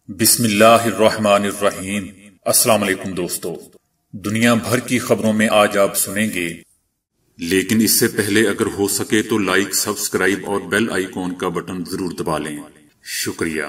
بسم اللہ الرحمن الرحیم۔ السلام علیکم دوستو، دنیا بھر کی خبروں میں آج آپ سنیں گے، لیکن اس سے پہلے اگر ہو سکے تو لائک، سبسکرائب اور بیل آئیکن کا بٹن ضرور دبا لیں۔ شکریہ۔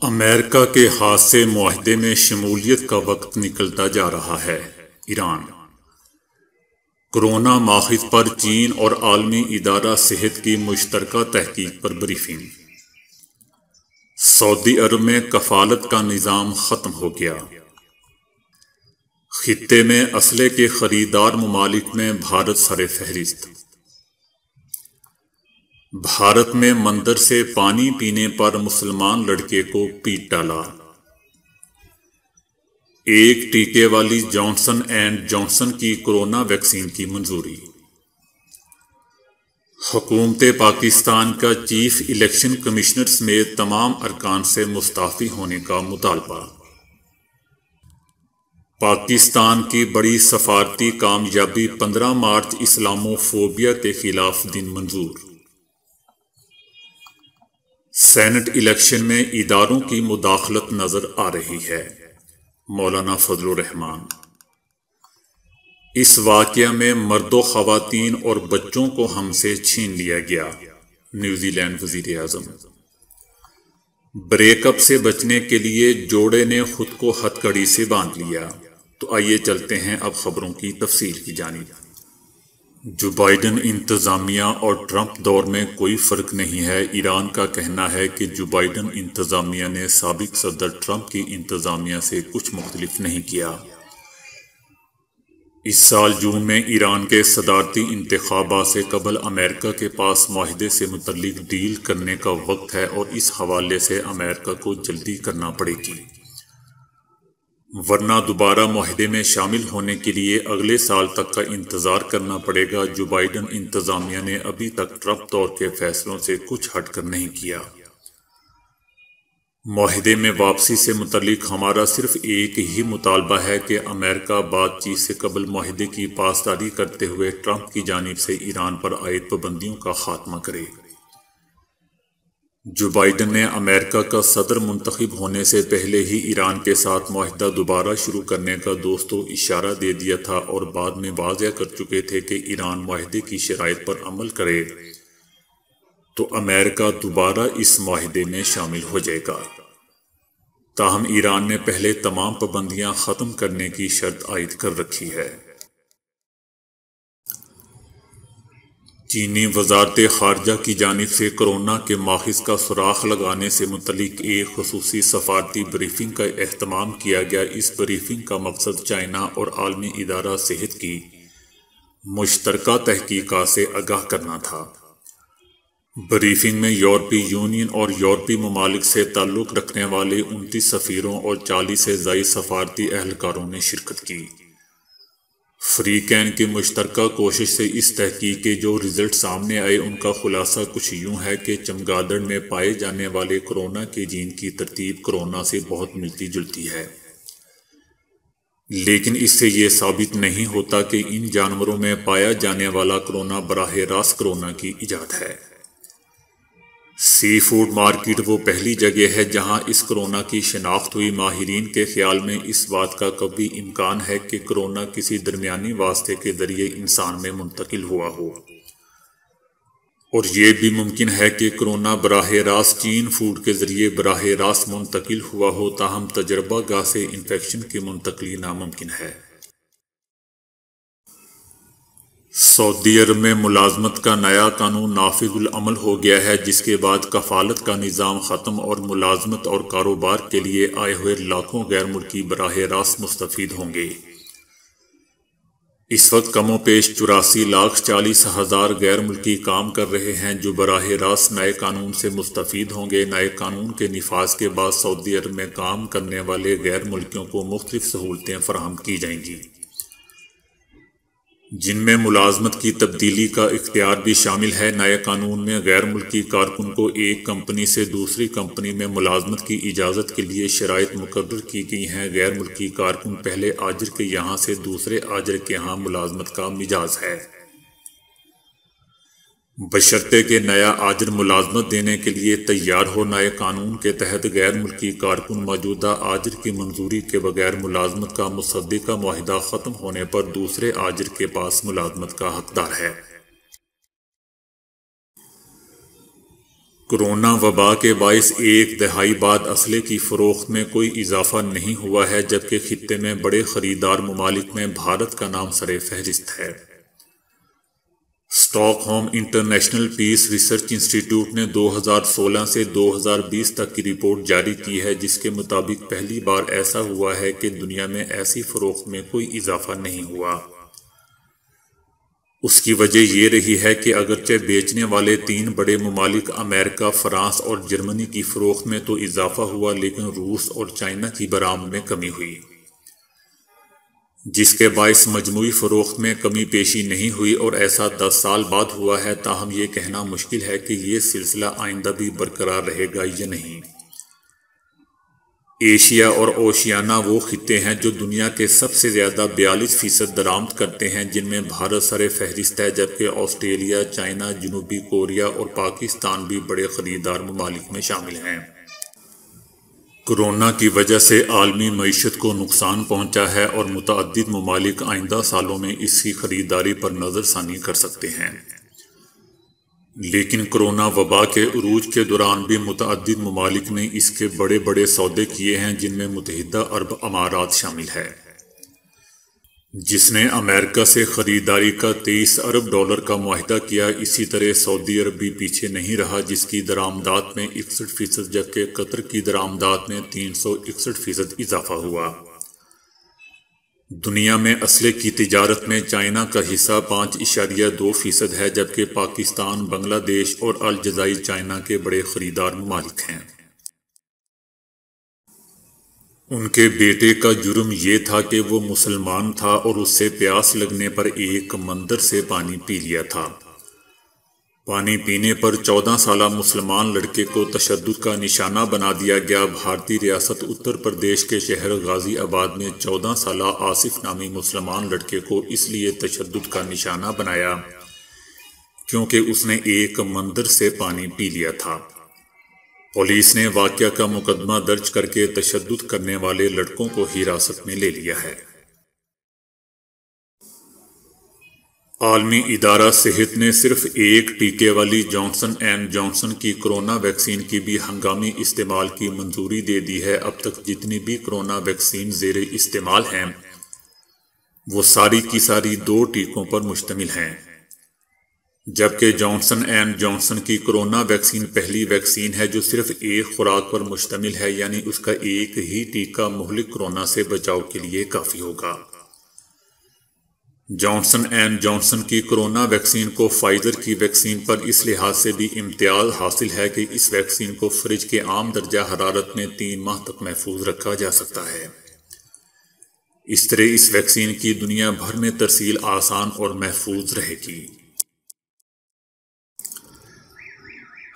امریکہ کے ہاتھ سے معاہدے میں شمولیت کا وقت نکلتا جا رہا ہے۔ ایران کورونا ماخذ پر چین اور عالمی ادارہ صحت کی مشترکہ تحقیق پر بریفنگ۔ سعودی عرب میں کفالت کا نظام ختم ہو گیا۔ خطے میں اسلحے کے خریدار ممالک میں بھارت سر فہرست۔ بھارت میں مندر سے پانی پینے پر مسلمان لڑکے کو پیٹ ڈالا۔ ایک ٹیکے والی جانسن اینڈ جانسن کی کورونا ویکسین کی منظوری۔ حکومت پاکستان کا چیف الیکشن کمشنر سمیت تمام ارکان سے مستعفی ہونے کا مطالبہ۔ پاکستان کی بڑی سفارتی کامیابی 15 مارچ اسلامو فوبیا کے خلاف دن منظور۔ سینٹ الیکشن میں اداروں کی مداخلت نظر آ رہی ہے۔ مولانا فضل الرحمان۔ اس واقعہ میں مرد و خواتین اور بچوں کو ہم سے چھین لیا گیا۔ نیوزی لینڈ وزیر اعظم۔ بریک اپ سے بچنے کے لیے جوڑے نے خود کو ہتھ کڑی سے باندھ لیا۔ تو آئیے چلتے ہیں اب خبروں کی تفصیل کی جانب۔ جو بائیڈن انتظامیہ اور ٹرمپ دور میں کوئی فرق نہیں ہے۔ ایران کا کہنا ہے کہ جو بائیڈن انتظامیہ نے سابق صدر ٹرمپ کی انتظامیہ سے کچھ مختلف نہیں کیا۔ اس سال جون میں ایران کے صدارتی انتخابات سے قبل امریکہ کے پاس معاہدے سے متعلق ڈیل کرنے کا وقت ہے اور اس حوالے سے امریکہ کو جلدی کرنا پڑے گی، ورنہ دوبارہ معاہدے میں شامل ہونے کے لیے اگلے سال تک کا انتظار کرنا پڑے گا۔ جو بائیڈن انتظامیہ نے ابھی تک ٹرمپ دور کے فیصلوں سے کچھ ہٹ کر نہیں کیا۔ معاہدے میں واپسی سے متعلق ہمارا صرف ایک ہی مطالبہ ہے کہ امریکہ بات چیت سے قبل معاہدے کی پاسداری کرتے ہوئے ٹرمپ کی جانب سے ایران پر عائد پابندیوں کا خاتمہ کرے۔ جو بائیڈن نے امریکہ کا صدر منتخب ہونے سے پہلے ہی ایران کے ساتھ معاہدہ دوبارہ شروع کرنے کا دوستو اشارہ دے دیا تھا اور بعد میں واضح کر چکے تھے کہ ایران معاہدے کی شرائط پر عمل کرے تو امریکہ دوبارہ اس معاہدے میں شامل ہو جائے گا۔ تاہم ایران نے پہلے تمام پابندیاں ختم کرنے کی شرط عائد کر رکھی ہے۔ چینی وزارت خارجہ کی جانب سے کورونا کے ماخذ کا سراغ لگانے سے متعلق ایک خصوصی سفارتی بریفنگ کا اہتمام کیا گیا۔ اس بریفنگ کا مقصد چائنا اور عالمی ادارہ صحت کی مشترکہ تحقیقات سے آگاہ کرنا تھا۔ بریفنگ میں یورپی یونین اور یورپی ممالک سے تعلق رکھنے والے 29 سفیروں اور 40 سے زائد سفارتی اہلکاروں نے شرکت کی۔ فریقین کی مشترکہ کوشش سے اس تحقیق کے جو رزلٹ سامنے آئے ان کا خلاصہ کچھ یوں ہے کہ چمگادڑ میں پائے جانے والے کورونا کے جین کی ترتیب کورونا سے بہت ملتی جلتی ہے، لیکن اس سے یہ ثابت نہیں ہوتا کہ ان جانوروں میں پایا جانے والا کورونا براہ راست کورونا کی ایجاد ہے۔ سی فوڈ مارکیٹ وہ پہلی جگہ ہے جہاں اس کورونا کی شناخت ہوئی۔ ماہرین کے خیال میں اس بات کا قوی امکان ہے کہ کورونا کسی درمیانی واسطے کے ذریعے انسان میں منتقل ہوا ہو، اور یہ بھی ممکن ہے کہ کورونا براہ راست چین فوڈ کے ذریعے براہ راست منتقل ہوا ہو، تاہم تجربہ گاہ سے انفیکشن کی منتقلی ناممکن ہے۔ سعودی عرب میں ملازمت کا نیا قانون نافذ العمل ہو گیا ہے، جس کے بعد کفالت کا نظام ختم اور ملازمت اور کاروبار کے لیے آئے ہوئے لاکھوں غیر ملکی براہ راست مستفید ہوں گے۔ اس وقت کم و بیش 84,40,000 غیر ملکی کام کر رہے ہیں جو براہ راست نئے قانون سے مستفید ہوں گے۔ نئے قانون کے نفاذ کے بعد سعودی عرب میں کام کرنے والے غیر ملکیوں کو مختلف سہولتیں فراہم کی جائیں گی، جن میں ملازمت کی تبدیلی کا اختیار بھی شامل ہے۔ نئے قانون میں غیر ملکی کارکن کو ایک کمپنی سے دوسری کمپنی میں ملازمت کی اجازت کے لیے شرائط مقرر کی گئی ہیں۔ غیر ملکی کارکن پہلے آجر کے یہاں سے دوسرے آجر کے یہاں ملازمت کا مجاز ہے۔ بشرطے کہ نیا آجر ملازمت دینے کے لیے تیار ہو۔ نئے قانون کے تحت غیر ملکی کارکن موجودہ آجر کی منظوری کے بغیر ملازمت کا مصدقہ معاہدہ ختم ہونے پر دوسرے آجر کے پاس ملازمت کا حقدار ہے۔ کورونا وبا کے باعث ایک دہائی بعد اسلحے کی فروخت میں کوئی اضافہ نہیں ہوا ہے، جبکہ خطے میں بڑے خریدار ممالک میں بھارت کا نام سر فہرست ہے۔ Stock home international peace research انسٹی ٹیوٹ نے 2016 سے 2020 تک کی رپورٹ جاری کی ہے، جس کے مطابق پہلی بار ایسا ہوا ہے کہ دنیا میں ایسی فروخت میں کوئی اضافہ نہیں ہوا۔ اس کی وجہ یہ رہی ہے کہ اگرچہ بیچنے والے 3 بڑے ممالک امریکہ، فرانس اور جرمنی کی فروخت میں تو اضافہ ہوا، لیکن روس اور چائنا کی برآمد میں کمی ہوئی، جس کے باعث مجموعی فروخت میں کمی پیشی نہیں ہوئی، اور ایسا 10 سال بعد ہوا ہے۔ تاہم یہ کہنا مشکل ہے کہ یہ سلسلہ آئندہ بھی برقرار رہے گا یا نہیں۔ ایشیا اور اوشیانیا وہ خطے ہیں جو دنیا کے سب سے زیادہ 42% درآمد کرتے ہیں، جن میں بھارت سر فہرست ہے، جبکہ آسٹریلیا، چائنا، جنوبی کوریا اور پاکستان بھی بڑے خریدار ممالک میں شامل ہیں۔ کورونا کی وجہ سے عالمی معیشت کو نقصان پہنچا ہے، اور متعدد ممالک آئندہ سالوں میں اس کی خریداری پر نظر ثانی کر سکتے ہیں۔ لیکن کورونا وبا کے عروج کے دوران بھی متعدد ممالک نے اس کے بڑے بڑے سودے کیے ہیں، جن میں متحدہ عرب امارات شامل ہے، جس نے امریکہ سے خریداری کا $23 ارب کا معاہدہ کیا۔ اسی طرح سعودی عرب بھی پیچھے نہیں رہا، جس کی درآمدات میں 61%، جبکہ قطر کی درآمدات میں 361% اضافہ ہوا۔ دنیا میں اسلحے کی تجارت میں چائنا کا حصہ 5.2% ہے، جبکہ پاکستان، بنگلہ دیش اور الجزائر چائنا کے بڑے خریدار ممالک ہیں۔ ان کے بیٹے کا جرم یہ تھا کہ وہ مسلمان تھا اور اس سے پیاس لگنے پر ایک مندر سے پانی پی لیا تھا۔ پانی پینے پر 14 سالہ مسلمان لڑکے کو تشدد کا نشانہ بنا دیا گیا۔ بھارتی ریاست اتر پردیش کے شہر غازی آباد میں 14 سالہ آصف نامی مسلمان لڑکے کو اس لیے تشدد کا نشانہ بنایا کیونکہ اس نے ایک مندر سے پانی پی لیا تھا۔ پولیس نے واقعہ کا مقدمہ درج کر کے تشدد کرنے والے لڑکوں کو حراست میں لے لیا ہے۔ عالمی ادارہ صحت نے صرف ایک ٹیکے والی جانسن اینڈ جانسن کی کورونا ویکسین کی بھی ہنگامی استعمال کی منظوری دے دی ہے۔ اب تک جتنی بھی کورونا ویکسین زیر استعمال ہیں وہ ساری کی ساری 2 ٹیکوں پر مشتمل ہیں، جبکہ جانسن اینڈ جانسن کی کورونا ویکسین پہلی ویکسین ہے جو صرف ایک خوراک پر مشتمل ہے، یعنی اس کا ایک ہی ٹیکہ مہلک کورونا سے بچاؤ کے لیے کافی ہوگا۔ جانسن اینڈ جانسن کی کورونا ویکسین کو فائزر کی ویکسین پر اس لحاظ سے بھی امتیاز حاصل ہے کہ اس ویکسین کو فریج کے عام درجہ حرارت میں 3 ماہ تک محفوظ رکھا جا سکتا ہے۔ اس طرح اس ویکسین کی دنیا بھر میں ترسیل آسان اور محفوظ رہے گی۔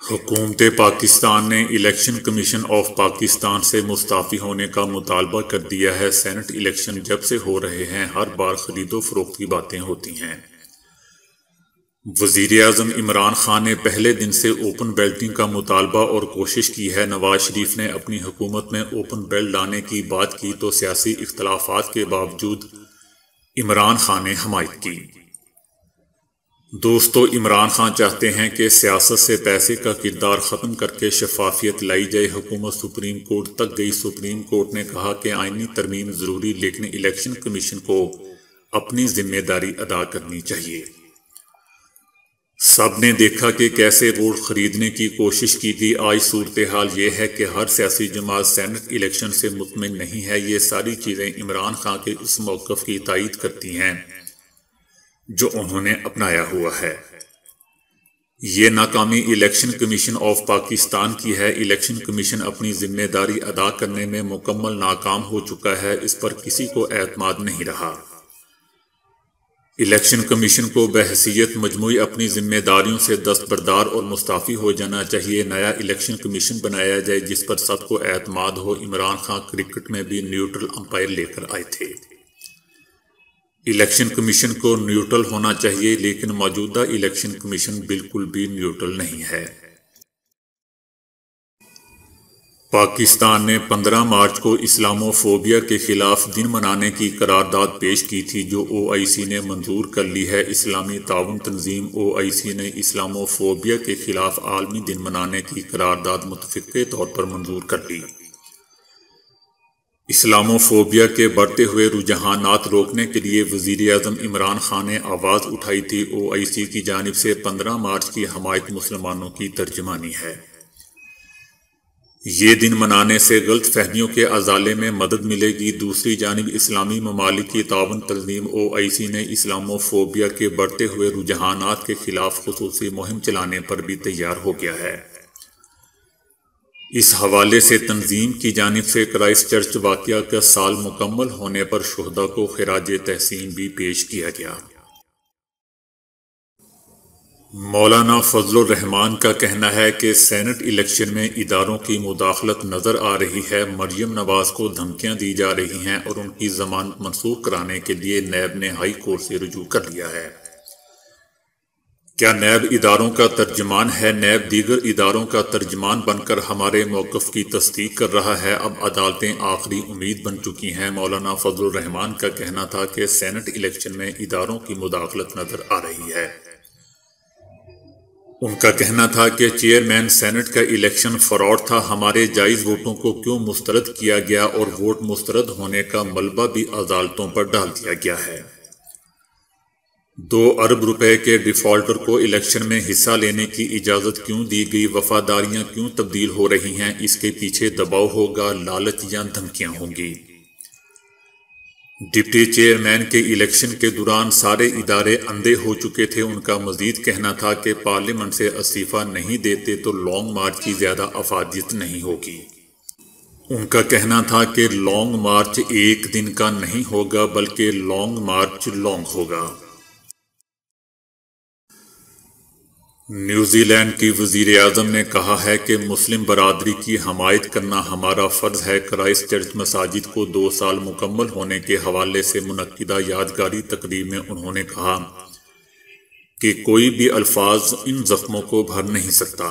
حکومت پاکستان نے الیکشن کمیشن آف پاکستان سے مستعفی ہونے کا مطالبہ کر دیا ہے۔ سینٹ الیکشن جب سے ہو رہے ہیں ہر بار خرید و فروخت کی باتیں ہوتی ہیں۔ وزیر اعظم عمران خان نے پہلے دن سے اوپن بیلٹنگ کا مطالبہ اور کوشش کی ہے۔ نواز شریف نے اپنی حکومت میں اوپن بیلٹ لانے کی بات کی تو سیاسی اختلافات کے باوجود عمران خان نے حمایت کی۔ دوستو، عمران خان چاہتے ہیں کہ سیاست سے پیسے کا کردار ختم کر کے شفافیت لائی جائے۔ حکومت سپریم کورٹ تک گئی۔ سپریم کورٹ نے کہا کہ آئینی ترمیم ضروری، لیکن الیکشن کمیشن کو اپنی ذمہ داری ادا کرنی چاہیے۔ سب نے دیکھا کہ کیسے ووٹ خریدنے کی کوشش کی گئی۔ آج صورتحال یہ ہے کہ ہر سیاسی جماعت سینٹ الیکشن سے مطمئن نہیں ہے۔ یہ ساری چیزیں عمران خان کے اس موقف کی تائید کرتی ہیں جو انہوں نے اپنایا ہوا ہے۔ یہ ناکامی الیکشن کمیشن آف پاکستان کی ہے۔ الیکشن کمیشن اپنی ذمہ داری ادا کرنے میں مکمل ناکام ہو چکا ہے۔ اس پر کسی کو اعتماد نہیں رہا۔ الیکشن کمیشن کو بحیثیت مجموعی اپنی ذمہ داریوں سے دستبردار اور مستعفی ہو جانا چاہیے۔ نیا الیکشن کمیشن بنایا جائے جس پر سب کو اعتماد ہو۔ عمران خان کرکٹ میں بھی نیوٹرل امپائر لے کر آئے تھے۔ الیکشن کمیشن کو نیوٹرل ہونا چاہیے، لیکن موجودہ الیکشن کمیشن بالکل بھی نیوٹرل نہیں ہے۔ پاکستان نے 15 مارچ کو اسلامو فوبیا کے خلاف دن منانے کی قرارداد پیش کی تھی، جو OIC نے منظور کر لی ہے۔ اسلامی تعاون تنظیم OIC نے اسلامو فوبیا کے خلاف عالمی دن منانے کی قرارداد متفقہ طور پر منظور کر لی۔ اسلامو فوبیا کے بڑھتے ہوئے رجحانات روکنے کے لیے وزیر اعظم عمران خان نے آواز اٹھائی تھی۔ OIC کی جانب سے 15 مارچ کی حمایت مسلمانوں کی ترجمانی ہے۔ یہ دن منانے سے غلط فہمیوں کے ازالے میں مدد ملے گی۔ دوسری جانب اسلامی ممالک کی تعاون تنظیم OIC نے اسلامو فوبیا کے بڑھتے ہوئے رجحانات کے خلاف خصوصی مہم چلانے پر بھی تیار ہو گیا ہے۔ اس حوالے سے تنظیم کی جانب سے کرائسٹ چرچ واقعہ کا سال مکمل ہونے پر شہداء کو خراج تحسین بھی پیش کیا گیا۔ مولانا فضل الرحمان کا کہنا ہے کہ سینٹ الیکشن میں اداروں کی مداخلت نظر آ رہی ہے۔ مریم نواز کو دھمکیاں دی جا رہی ہیں اور ان کی ضمانت منسوخ کرانے کے لیے نیب نے ہائی کورٹ سے رجوع کر لیا ہے۔ کیا نیب اداروں کا ترجمان ہے؟ نیب دیگر اداروں کا ترجمان بن کر ہمارے موقف کی تصدیق کر رہا ہے۔ اب عدالتیں آخری امید بن چکی ہیں۔ مولانا فضل الرحمان کا کہنا تھا کہ سینٹ الیکشن میں اداروں کی مداخلت نظر آ رہی ہے۔ ان کا کہنا تھا کہ چیئرمین سینٹ کا الیکشن فراڈ تھا۔ ہمارے جائز ووٹوں کو کیوں مسترد کیا گیا اور ووٹ مسترد ہونے کا ملبہ بھی عدالتوں پر ڈال دیا گیا ہے۔ 2 ارب روپے کے ڈیفالٹر کو الیکشن میں حصہ لینے کی اجازت کیوں دی گئی؟ وفاداریاں کیوں تبدیل ہو رہی ہیں؟ اس کے پیچھے دباؤ ہوگا، لالچ یا دھمکیاں ہوں گی۔ ڈپٹی چیئرمین کے الیکشن کے دوران سارے ادارے اندھے ہو چکے تھے۔ ان کا مزید کہنا تھا کہ پارلیمنٹ سے استعفیٰ نہیں دیتے تو لانگ مارچ کی زیادہ افادیت نہیں ہوگی۔ ان کا کہنا تھا کہ لانگ مارچ ایک دن کا نہیں ہوگا بلکہ لانگ مارچ لانگ ہوگا۔ نیوزی لینڈ کی وزیر اعظم نے کہا ہے کہ مسلم برادری کی حمایت کرنا ہمارا فرض ہے۔ کرائسٹ چرچ مساجد کو 2 سال مکمل ہونے کے حوالے سے منعقدہ یادگاری تقریب میں انہوں نے کہا کہ کوئی بھی الفاظ ان زخموں کو بھر نہیں سکتا۔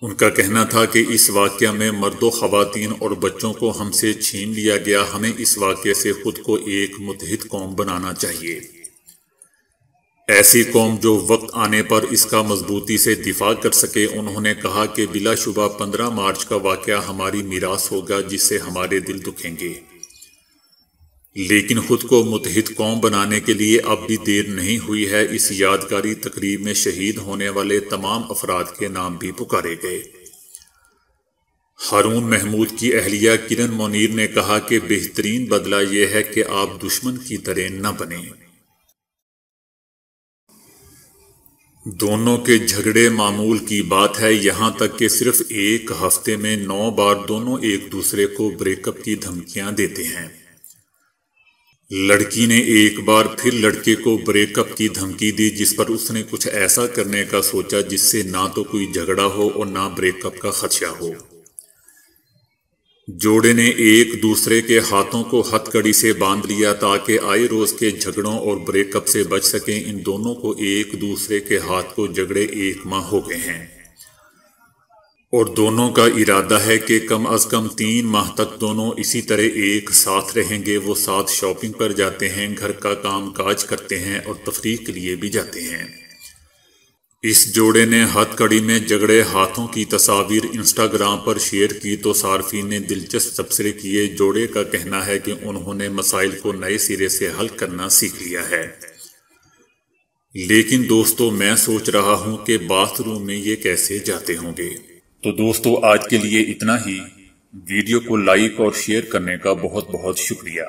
ان کا کہنا تھا کہ اس واقعہ میں مرد و خواتین اور بچوں کو ہم سے چھین لیا گیا۔ ہمیں اس واقعے سے خود کو ایک متحد قوم بنانا چاہیے، ایسی قوم جو وقت آنے پر اس کا مضبوطی سے دفاع کر سکے۔ انہوں نے کہا کہ بلا شبہ 15 مارچ کا واقعہ ہماری میراث ہوگا جس سے ہمارے دل دکھیں گے، لیکن خود کو متحد قوم بنانے کے لیے اب بھی دیر نہیں ہوئی ہے۔ اس یادگاری تقریب میں شہید ہونے والے تمام افراد کے نام بھی پکارے گئے۔ ہارون محمود کی اہلیہ کرن منیر نے کہا کہ بہترین بدلہ یہ ہے کہ آپ دشمن کی طرح نہ بنیں۔ دونوں کے جھگڑے معمول کی بات ہے، یہاں تک کہ صرف ایک ہفتے میں 9 بار دونوں ایک دوسرے کو بریک اپ کی دھمکیاں دیتے ہیں۔ لڑکی نے ایک بار پھر لڑکے کو بریک اپ کی دھمکی دی جس پر اس نے کچھ ایسا کرنے کا سوچا جس سے نہ تو کوئی جھگڑا ہو اور نہ بریک اپ کا خدشہ ہو۔ جوڑے نے ایک دوسرے کے ہاتھوں کو ہتھ کڑی سے باندھ لیا تاکہ آئے روز کے جھگڑوں اور بریک اپ سے بچ سکیں۔ ان دونوں کو ایک دوسرے کے ہاتھ کو جگڑے 1 ماہ ہو گئے ہیں اور دونوں کا ارادہ ہے کہ کم از کم 3 ماہ تک دونوں اسی طرح ایک ساتھ رہیں گے۔ وہ ساتھ شاپنگ پر جاتے ہیں، گھر کا کام کاج کرتے ہیں اور تفریح کے لیے بھی جاتے ہیں۔ اس جوڑے نے ہتھ کڑی میں جگڑے ہاتھوں کی تصاویر انسٹاگرام پر شیئر کی تو صارفین نے دلچسپ تبصرے کیے۔ جوڑے کا کہنا ہے کہ انہوں نے مسائل کو نئے سرے سے حل کرنا سیکھ لیا ہے، لیکن دوستو میں سوچ رہا ہوں کہ باتھ روم میں یہ کیسے جاتے ہوں گے۔ تو دوستو آج کے لیے اتنا ہی۔ ویڈیو کو لائک اور شیئر کرنے کا بہت بہت شکریہ۔